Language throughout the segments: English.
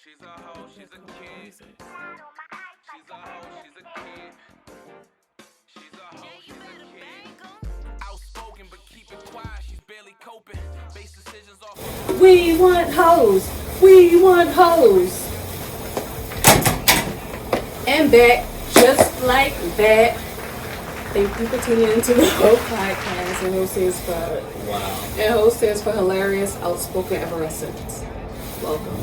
She's a hoe, she's a kid. She's a hoe, she's a kid. She's a hoe, she's a kid. Outspoken but keep it quiet, she's barely coping. Base decisions off. We want hoes. We want hoes. And back, just like that. Thank you for tuning into the H.O.E podcast. And H.O.E stands for And H.O.E stands for hilarious, outspoken effervescence. Welcome.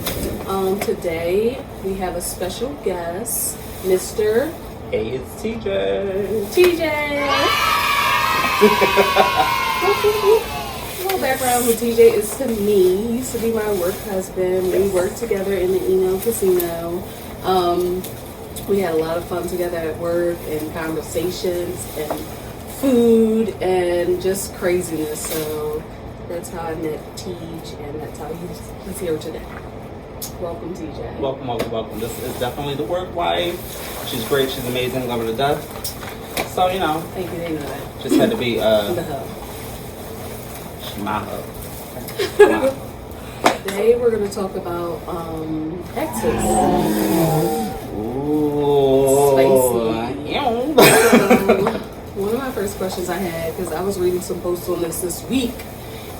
Today we have a special guest, Mr. Hey, it's TJ. TJ. A little background with TJ is to me. He used to be my work husband. We worked together in the Eno Casino. We had a lot of fun together at work and conversations and food and just craziness. So that's how I met Tej, and that's how he's here today. Welcome, TJ. Welcome. This is definitely the work wife. She's great. She's amazing. Love her to death. So, you know. Thank you. They know that. Just had to be The hub. she's my hub. Today we're going to talk about exes. Ooh. Spicy. One of my first questions I had, because I was reading some posts on this week,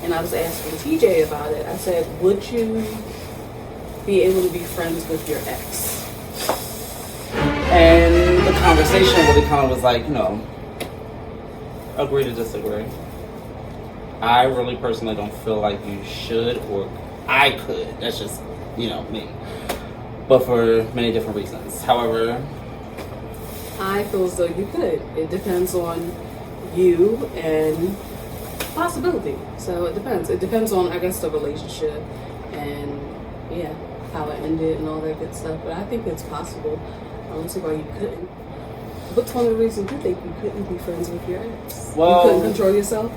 and I was asking TJ about it. I said, would you be able to be friends with your ex? And the conversation really kind of was like, agree to disagree. I really personally don't feel like you should, or I could. That's just, me. But for many different reasons. However, I feel as though you could. It depends on you and possibility. So it depends. It depends on, I guess, the relationship and, how it ended and all that good stuff. But I think it's possible. I don't see why you couldn't. What's one of the reasons you think you couldn't be friends with your ex? Well, you couldn't control yourself?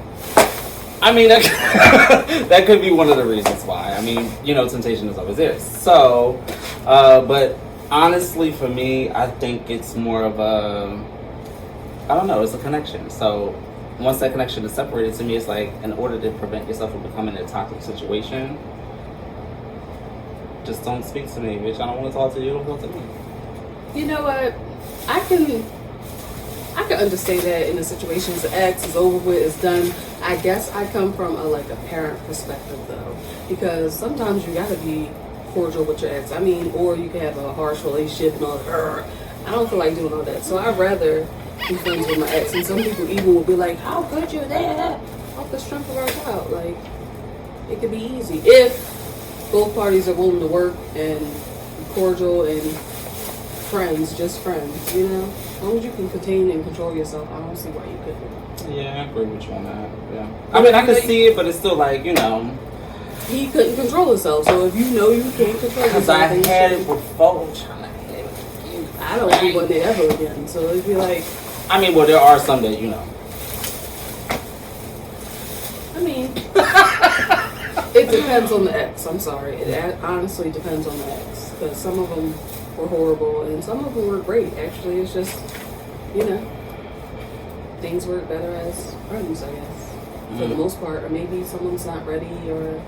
I mean, that could be one of the reasons why. I mean, temptation is always there. So, but honestly, for me, I think it's more of it's a connection. So once that connection is separated, to me, it's like, in order to prevent yourself from becoming in a toxic situation, just don't speak to me, bitch. I don't want to talk to you. Don't talk to me. You know what? I can understand that in a situation the ex is over with, it's done. I guess I come from a parent perspective though, because sometimes you gotta be cordial with your ex. I mean, or you can have a harsh relationship and all that. I don't feel like doing all that, so I'd rather be friends with my ex. And some people even will be like, "How could you?" That off the strength of our child, like it could be easy if both parties are willing to work and be cordial and friends, just friends, As long as you can contain and control yourself, I don't see why you couldn't. Yeah, I agree with you on that. Yeah. I mean, I can see it, but it's still like, He couldn't control himself, so if you know you can't control yourself, because I had it before, trying to have it. I don't do one day ever again, so it'd be like... I mean, well, there are some that, I mean... It depends on the ex, I'm sorry. It honestly depends on the ex, because some of them were horrible, and some of them were great. Actually, it's just, things work better as friends, I guess, for the most part. Or maybe someone's not ready, or...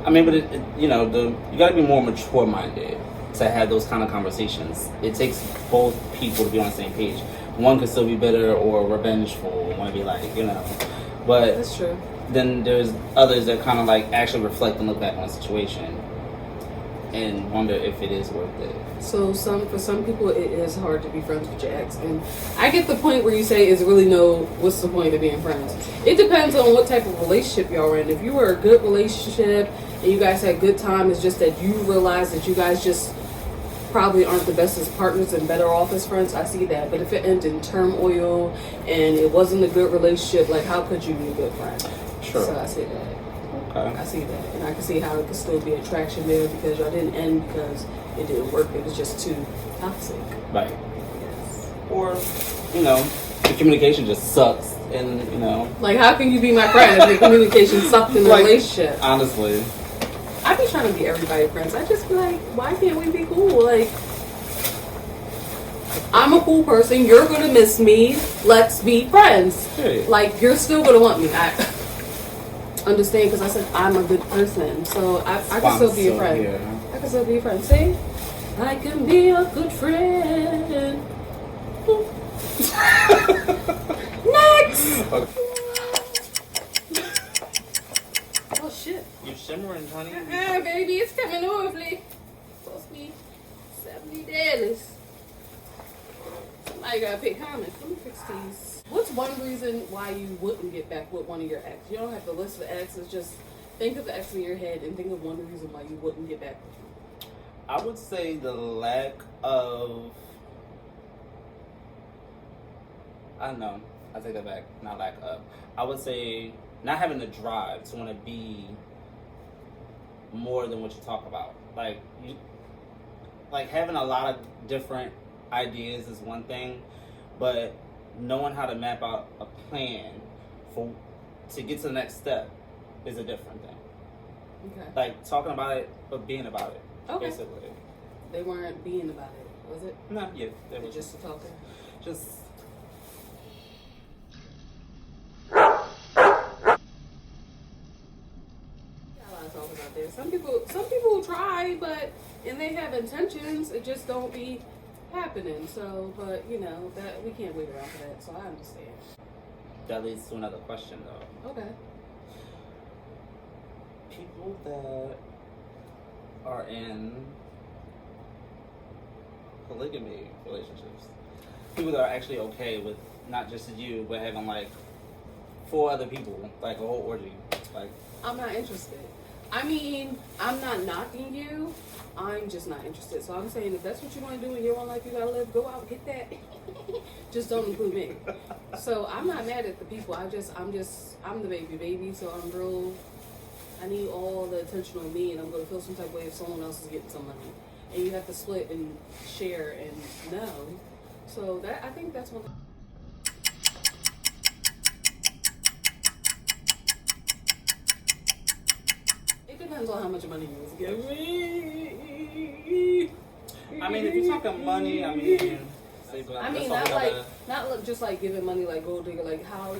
I mean, but you got to be more mature-minded to have those kind of conversations. It takes both people to be on the same page. One could still be bitter or revengeful, want to be like, but that's true. Then there's others that kind of actually reflect and look back on the situation and wonder if it is worth it. So for some people, it is hard to be friends with your ex. And I get the point where you say is really what's the point of being friends? It depends on what type of relationship y'all are in. If you were a good relationship and you guys had good time, it's just that you realize that you guys just probably aren't the best as partners and better off as friends, I see that. But if it ended in turmoil and it wasn't a good relationship, how could you be a good friend? Sure. So I see that. Okay. I see that. And I can see how it could still be attraction there, because y'all didn't end because it didn't work. It was just too toxic. Right. Yes. Or, the communication just sucks. And, how can you be my friend if the communication sucked in the relationship? Honestly. I be trying to be everybody friends. I just be like, why can't we be cool? I'm a cool person. You're going to miss me. Let's be friends. Hey. You're still going to want me. understand, because I said I'm a good person, so I can still be your friend. I can still be a friend. See? I can be a good friend. Next! Okay. Oh shit. You're shimmering, honey. Baby, it's coming off. It's supposed to be $70. Somebody gotta pay comments. Let me fix these. What's one reason why you wouldn't get back with one of your exes? You don't have to list the exes, just think of the ex in your head and think of one reason why you wouldn't get back with them. I would say the lack of... I don't know. I take that back. Not lack of. I would say not having the drive to want to be more than what you talk about. Like having a lot of different ideas is one thing, but knowing how to map out a plan to get to the next step is a different thing. Okay. Like talking about it, but being about it. Okay. Basically. They weren't being about it, was it? No, yeah. They were just a talking. Just. A lot of talk about this. Some people try, and they have intentions. It just don't be happening. So, but that we can't wait around for that. So I understand. That leads to another question, though. Okay. People that are in polygamy relationships, people that are actually okay with not just you, but having like 4 other people, like a whole orgy, like. I'm not interested. I mean, I'm not knocking you. I'm just not interested. So I'm saying if that's what you want to do in your one life you gotta live, go out and get that. Just don't include me. So I'm not mad at the people. I'm the baby. So I need all the attention on me, and I'm gonna feel some type of way if someone else is getting some money. And you have to split and share and know. So I think that's one. Depends on how much money you was giving me. I mean, if you're talking money, I mean, not just like giving money like gold digger, like how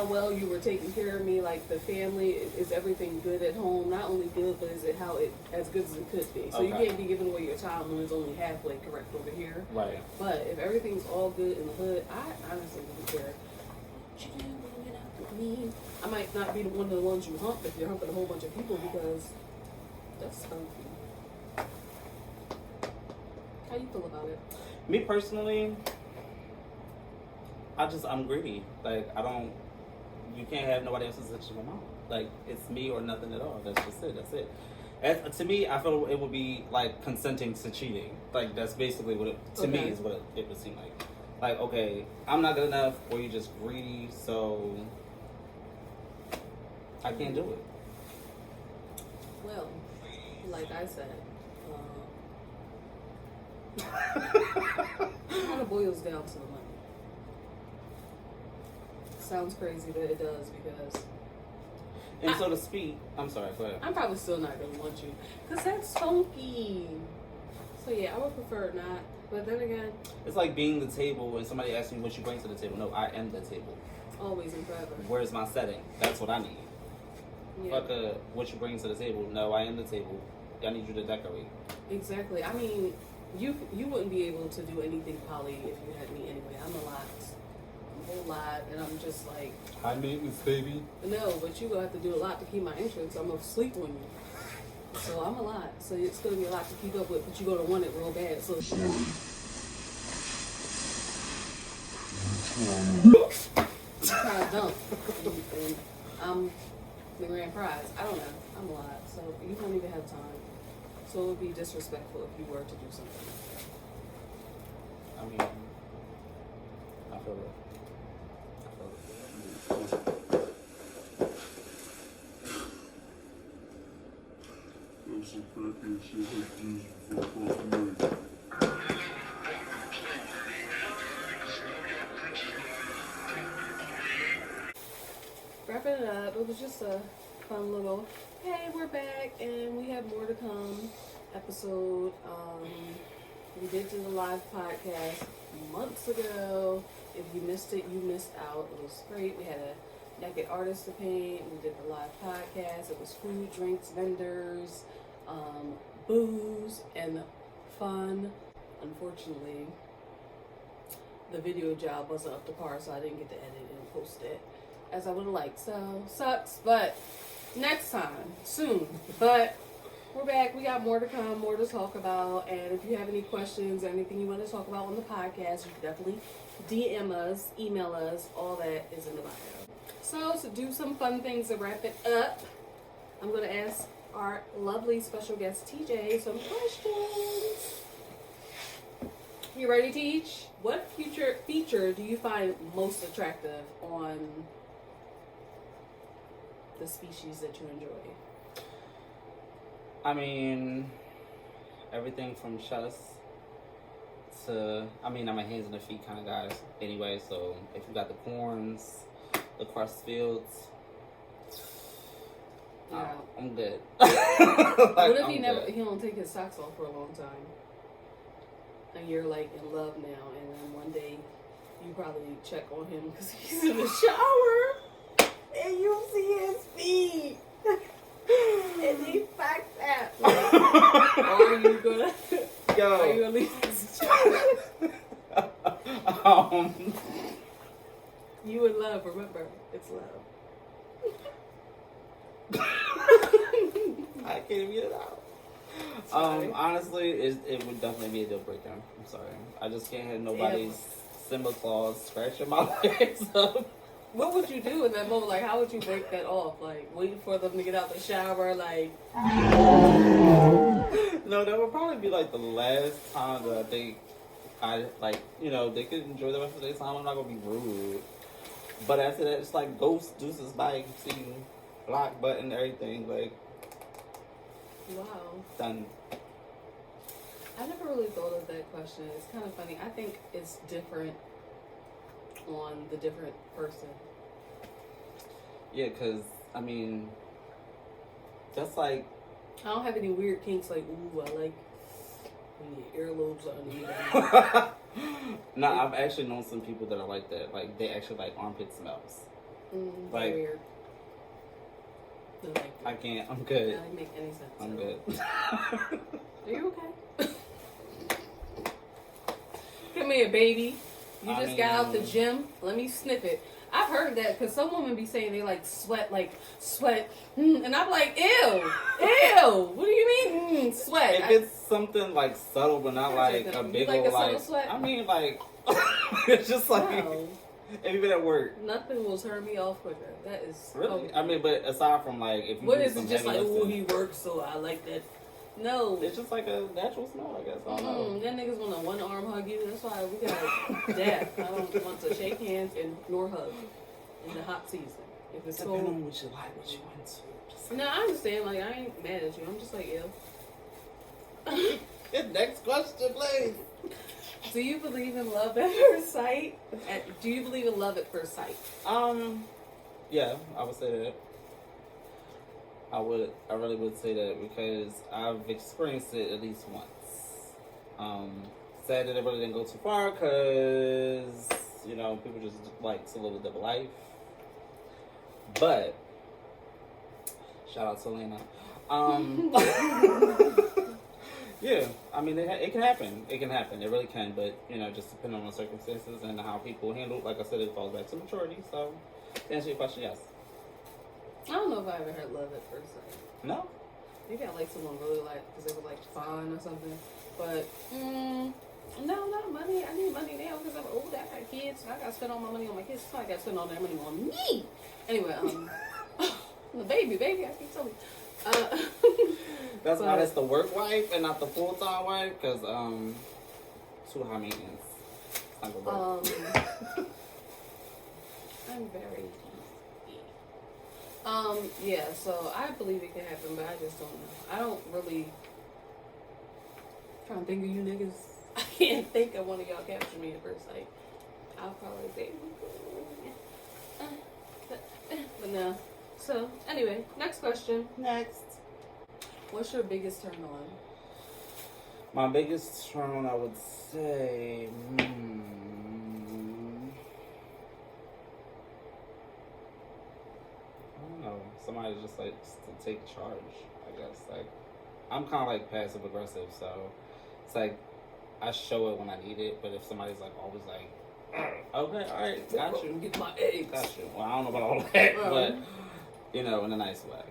well you were taking care of me, like the family, is everything good at home? Not only good, but is it as good as it could be? So you can't be giving away your time when it's only halfway correct over here. Right. But if everything's all good in the hood, I honestly don't care. What you do when you get out with me? I might not be one of the ones you hump if you're humping a whole bunch of people because that's funky. How you feel about it? Me personally, I'm greedy. Like, you can't have nobody else's attention but mine. Like, it's me or nothing at all. That's just it. That's it. To me, I feel it would be like consenting to cheating. Like, that's basically what me is what it would seem like. Like, okay, I'm not good enough, or you're just greedy, so I can't do it. Well, like I said, it kind of boils down to the money. Sounds crazy, but it does because. And so to speak, I'm sorry, go ahead. I'm probably still not gonna want you because that's funky. So yeah, I would prefer not. But then again, it's like being the table and somebody asks me what you bring to the table. No, I am the table. Always and forever. Where's my setting? That's what I need. Yeah. Fuck what you bring to the table. No, I am the table. I need you to decorate. Exactly. I mean, you wouldn't be able to do anything poly if you had me anyway. I'm a whole lot, and I'm just like. High maintenance, baby. No, but you gonna have to do a lot to keep my interest. I'm gonna sleep on you. So I'm a lot. So it's gonna be a lot to keep up with, but you're gonna want it real bad. So I'm trying to dump, and I'm the grand prize. I don't know. I'm a lot. So you don't even have time. So it would be disrespectful if you were to do something like that. I mean, I feel it. Some crappy shit like juice before crossing the Wrapping it up, it was just a fun little, hey, we're back and we have more to come episode. We did do the live podcast months ago. If you missed it, you missed out. It was great. We had a naked artist to paint. We did the live podcast. It was food, drinks, vendors, booze and fun. Unfortunately, the video job wasn't up to par, so I didn't get to edit and post it as I would have liked. So, sucks, but next time, soon. But we're back. We got more to come, more to talk about. And if you have any questions or anything you want to talk about on the podcast, you can definitely DM us, email us. All that is in the bio. So, to do some fun things to wrap it up, I'm going to ask our lovely special guest, TJ, some questions. You ready, Teach? What feature do you find most attractive on the species that you enjoy? I mean, everything from chest to, I'm a hands and the feet kind of guy anyway, so if you got the corns, the crust fields, Yeah. I'm good. What if he don't take his socks off for a long time? And you're like in love now, and then one day you probably check on him because he's in the shower and you see his feet and he fucked that. Like, are you gonna? Yo. Are you gonna leave his You in love? Remember, it's love. I can't even get it out. Honestly, it would definitely be a deal breaker. I'm sorry. I just can't have nobody's Simba claws scratching my legs up. What would you do in that moment? Like, how would you break that off? Like, waiting for them to get out the shower? Like, no, that would probably be like the last time that I think they could enjoy the rest of their time. I'm not gonna be rude. But after that, it's like ghost deuces bye, see you, block button, everything, like. wow. Done. I never really thought of that question. It's kind of funny. I think it's different on the different person. Yeah, because, that's like... I don't have any weird kinks like, ooh, I like when your earlobes are uneven. No, I've actually known some people that are like that. Like, they actually like armpit smells. Like, weird. Like, I can't. I'm good. That doesn't make any sense. I'm good. Are you okay? Come here, baby. You just got out the gym. Let me sniff it. I've heard that because some women be saying they like sweat, and I'm like, ew. What do you mean, sweat? If it's something like subtle, but not like a big like old a subtle sweat? It's just like Wow. if you've been at work. Nothing will turn me off quicker. That is Really? But aside from like if you what do is some it? Just heavy like, oh, lifting, he works, so I like that. No. it's just like a natural smell, I guess. I don't know. That niggas want to one arm hug you. That's why we got that. I don't want to shake hands nor hug in the hot season. If it's Depending cold. on what you like, what you into. No, I understand. Like, I ain't mad at you. I'm just like, ew. Next question, please. Do you believe in love at first sight? Do you believe in love at first sight? Yeah, I would say that. I really would say that because I've experienced it at least once. Sad that it really didn't go too far because, people just like to live a double life. But, shout out to Lena. Yeah, it can happen. It can happen. It really can. But, just depending on the circumstances and how people handle it. Like I said, it falls back to maturity. So, to answer your question, yes. I don't know if I ever had love at first sight. No? Maybe I like someone really because they were fine or something. But no, not money. I need money now because I'm old. I got kids. So I got to spend all my money on my kids. So I got to spend all that money on me. Anyway, the baby. I keep telling you. That's why that's the work wife and not the full time wife because too high maintenance. It's not gonna work. I'm very easy. Yeah, so I believe it can happen, but I just don't know. I don't really trying to think of you niggas. I can't think of one of y'all capture me at first sight. I'll probably say but no. So anyway, next question. Next. What's your biggest turn on? My biggest turn on, I would say, I don't know. Somebody just to take charge, I guess. I'm kind of like passive aggressive, so it's like I show it when I need it. But if somebody's like always like, okay, all right, got you, Get my eggs. got you. Well, I don't know about all that, but you know, in a nice way.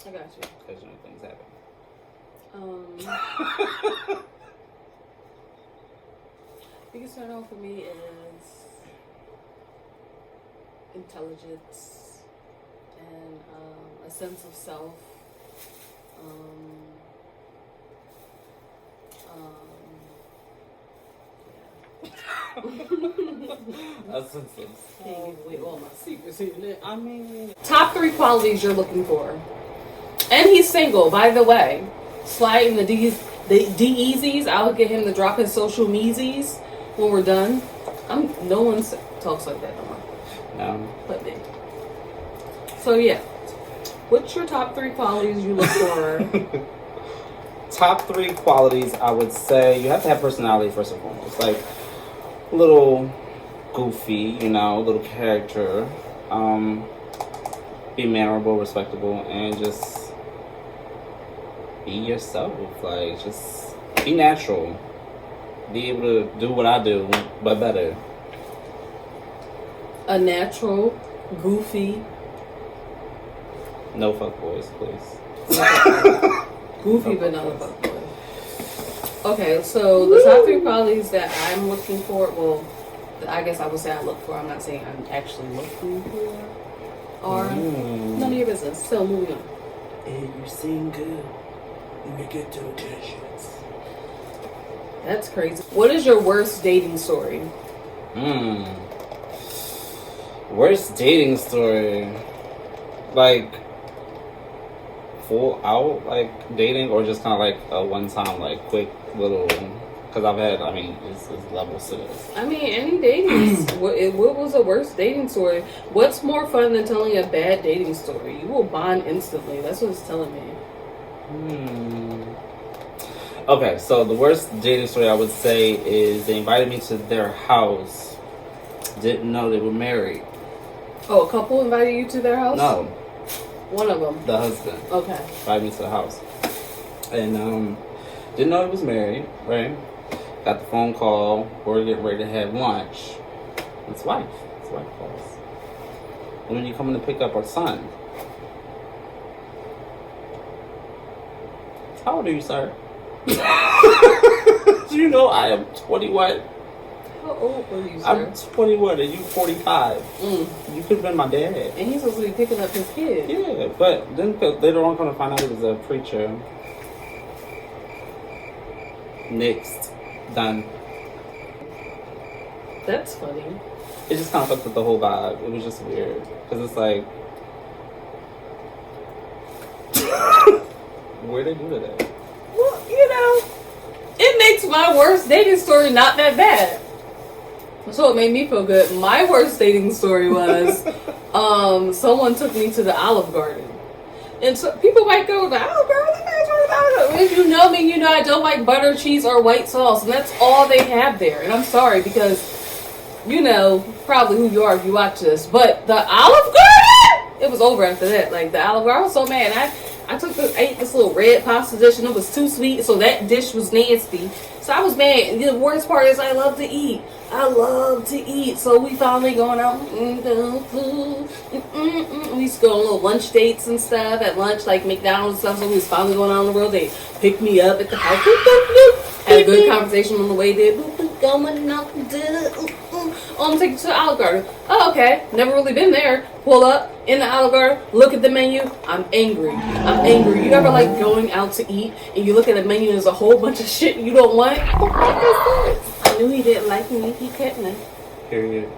I got you. Because you know things happen. Biggest turn on for me is intelligence and a sense of self. A sense of Can't give away all my secrets here. I mean, Top 3 qualities you're looking for. And he's single, by the way. Slide in the D-Easies. I'll get him to drop his social medias when we're done. No one talks like that no more. no. But me. So yeah. What's your top 3 qualities you look for? Top 3 qualities, I would say you have to have personality first and foremost. Like a little goofy, you know, a little character. Be memorable, respectable, and just be yourself. Like, just be natural. Be able to do what I do, but better. A natural, goofy. No fuckboys, please. Goofy, but not a fuckboy. Okay, so the top 3 qualities that I'm looking for, well, I guess I would say I look for, I'm not saying I'm actually looking for, are none of your business. So, moving on. And you sing good. You get to attentions. That's crazy. What is your worst dating story? Worst dating story? Like, full out, like, dating, or just kind of like a one-time, like, quick little, because I've had, I mean, it's levels to this. I mean, any dating. What was the worst dating story? What's more fun than telling a bad dating story? You will bond instantly. That's what it's telling me. Okay, so the worst dating story I would say is they invited me to their house. Didn't know they were married. Oh, a couple invited you to their house? No, One of them. the husband. Okay. Invited me to the house. And didn't know he was married, right? Got the phone call. We're getting ready to have lunch. His wife calls. When are you coming to pick up our son? How old are you, sir? Do you know I am 21? How old were you, sir? I'm 21 and you 45. You could have been my dad. And he's supposed to be picking up his kid. Yeah, but then later on, come to find out he was a preacher. Next, done. That's funny. It just kind of fucked with the whole vibe. It was just weird because it's like, where'd they do that? Well, you know, it makes my worst dating story not that bad. So it made me feel good. My worst dating story was someone took me to the Olive Garden. And so people might go, the Olive Garden? If you know me, you know I don't like butter, cheese, or white sauce. And that's all they have there. And I'm sorry because, you know, probably who you are if you watch this. But the Olive Garden? It was over after that. Like, the Olive Garden, I was so mad. I ate this little red pasta dish and it was too sweet. So that dish was nasty. So I was mad. And the worst part is I love to eat. So we finally going out. We used to go on little lunch dates and stuff at lunch, like McDonald's and stuff. So we was finally going out on the road. They picked me up at the house. Had a good conversation on the way there. Going out to dinner. I'm taking you to the Olive Garden. Oh, okay. Never really been there. Pull up in the Olive Garden. Look at the menu. I'm angry. You ever like going out to eat and you look at the menu and there's a whole bunch of shit you don't want? What is this? I knew he didn't like me. He kept me. Period.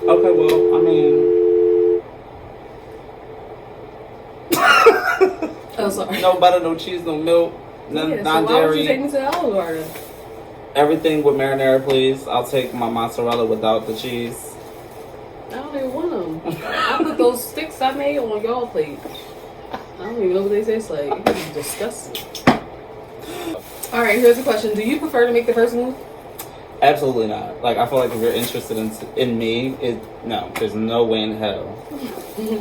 Okay, well, I mean. Oh, sorry. No butter, no cheese, no milk, So non why would you dairy. take me to the Olive Garden? Everything with marinara, please. I'll take my mozzarella without the cheese. I don't even want them. I put those sticks I made on y'all plate. I don't even know what they taste like. It's disgusting. Alright, here's a question. Do you prefer to make the first move? Absolutely not. Like, I feel like if you're interested in me, no, there's no way in hell.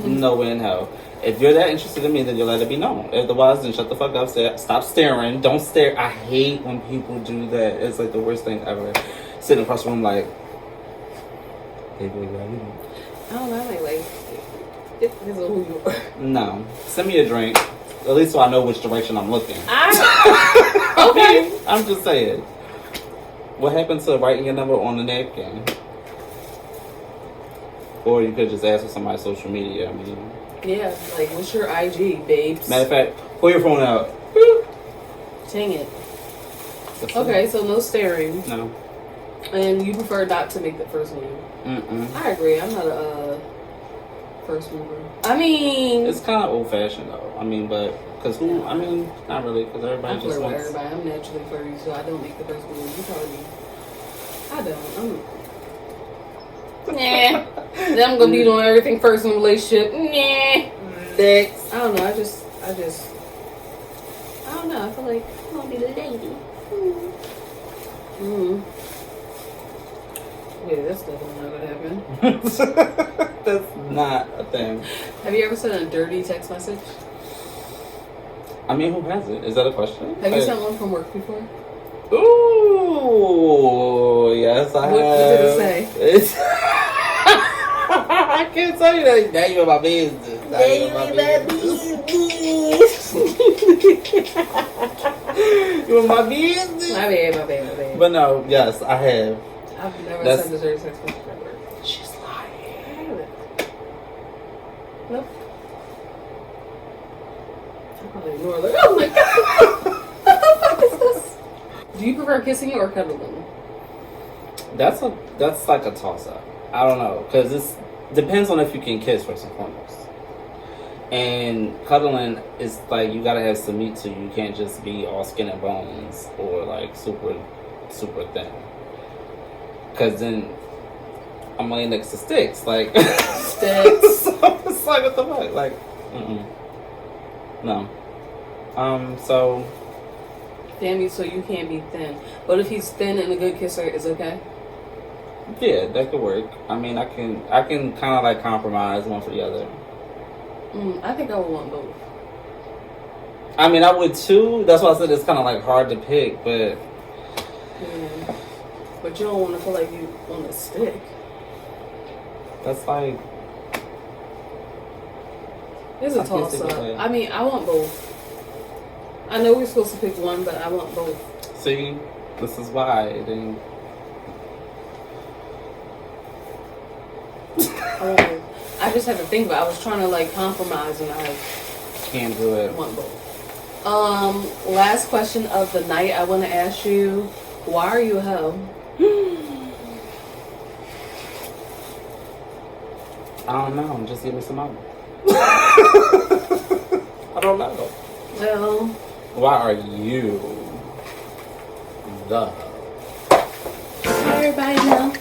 No way in hell. If you're that interested in me, then you let it be known. Otherwise, then shut the fuck up. Stop staring. Don't stare. I hate when people do that. It's like the worst thing ever. Sitting across the room like, hey, baby, how you doing? I don't know, like, it depends on who you are. No. Send me a drink. At least so I know which direction I'm looking. Okay. I'm just saying. What happened to writing your number on the napkin? Or you could just ask for somebody's social media. I mean, Yeah, like, what's your IG, babes? matter of fact, pull your phone out. Dang it. Okay, so no staring. No. And you prefer not to make the first move. I agree. I'm not a first mover. I mean, It's kind of old fashioned though. I mean, but because who? I mean, not really, because everybody I just flirt with wants. everybody. I'm naturally flirty, so I don't make the first move. You probably. I don't. Nah. Then I'm gonna be doing everything first in a relationship. Nah. Next. I don't know. I just. I don't know. I feel like I'm gonna be the lady. Yeah, that's definitely not gonna happen. That's not a thing. Have you ever sent a dirty text message? I mean, who has it? Is that a question? Have you sent one from work before? Ooh, yes, I have. What did it say? I can't tell you that. Now you're in my business. Now you're in my business. You're in my business. My bad. But no, yes, I have. I've never That's- sent a dirty text message at work. She's lying. Nope. I probably ignore like, oh my god. What the fuck is this? Do you prefer kissing or cuddling? That's like a toss up. I don't know, because it depends on if you can kiss first and foremost. And cuddling is like you gotta have some meat to you. You can't just be all skin and bones or like super thin. Because then I'm laying next to sticks, like Sticks. So it's like what the fuck, like no. So Damn you, so you can't be thin. But if he's thin and a good kisser, is okay? yeah, that could work. I mean, I can kind of like compromise one for the other. I think I would want both. I mean, I would too. That's why I said it's kind of like hard to pick, but Yeah. But you don't want to feel like you on a stick. that's like It's a I can't toss think up. of it. I mean, I want both. I know we're supposed to pick one, but I want both. see, this is why it didn't. I just had to think about it. I was trying to like compromise and I Can't do it. want both. Last question of the night. I want to ask you, why are you a hoe? I don't know. Just give me some money. I don't know. Well, Why are you the? everybody know.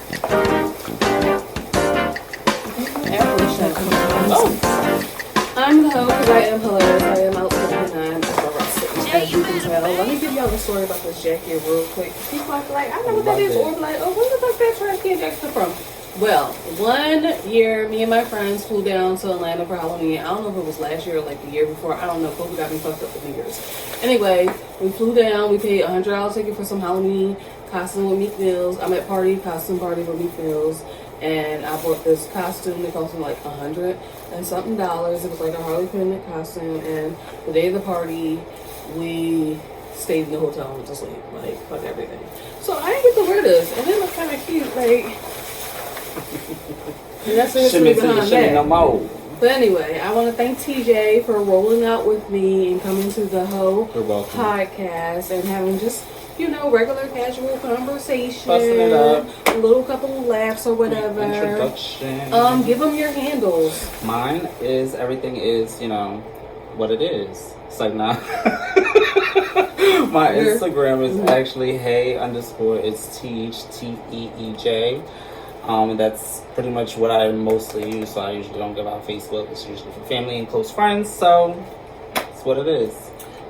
I'm the hoe because I am hilarious. I am out 29 as you can tell. Let me give y'all the story about this jacket real quick. People are like, I know what that is, or be like, oh, where the fuck that trash can jacket from? Well, one year, me and my friends flew down to Atlanta for Halloween. I don't know if it was last year or like the year before. I don't know. COVID got me fucked up with New Year's. Anyway, we flew down. We paid $100 ticket for some Halloween costume with Meek Mills. I'm at costume party with Meek Mills. And I bought this costume that cost me like $100 and something. It was like a Harley Quinn costume. And the day of the party, we stayed in the hotel and just like fuck everything. So I didn't get to wear this, and it looked kind of cute, like. And that's the history behind that. No more. But anyway, I want to thank TJ for rolling out with me and coming to the H.O.E. You're welcome. podcast and having just, regular casual conversation. Busting it up. A little couple of laughs or whatever. Introduction. Give them your handles. Mine is everything is, what it is. It's like not. My Instagram is actually it's TEEJ. That's pretty much what I mostly use. So I usually don't give out Facebook. It's usually for family and close friends. So it's what it is.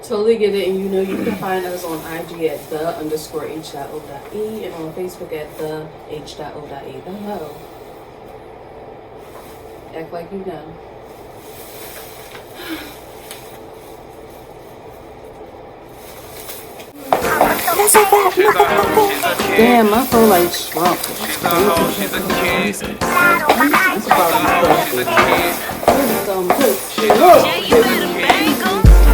Totally get it, and you know you can find us on IG at the_H.O.E and on Facebook at the H.O.E. The hell. Act like you know. She's a hoe, she's a kid. Damn, I feel like Trump. She's a hoe, she's a kid. She's a kid.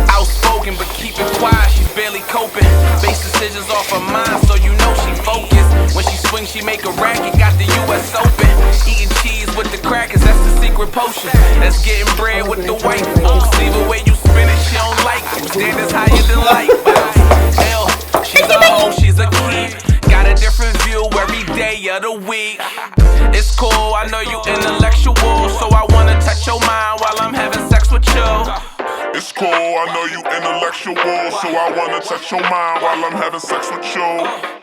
Outspoken but keep it quiet, she's barely coping. Base decisions off her mind, so you know she focused. When she swings, she make a racket, got the US Open. Eating cheese with the crackers, that's the secret potion. That's getting bread with the white folks. Either way you spin it, she don't like them. Standards higher than light. Hell, she's a hoe, she's a kid. Got a different view every day of the week. It's cool, I know you intellectual, so I wanna touch your mind while I'm having sex with you. It's cool, I know you intellectual, so I wanna touch your mind while I'm having sex with you.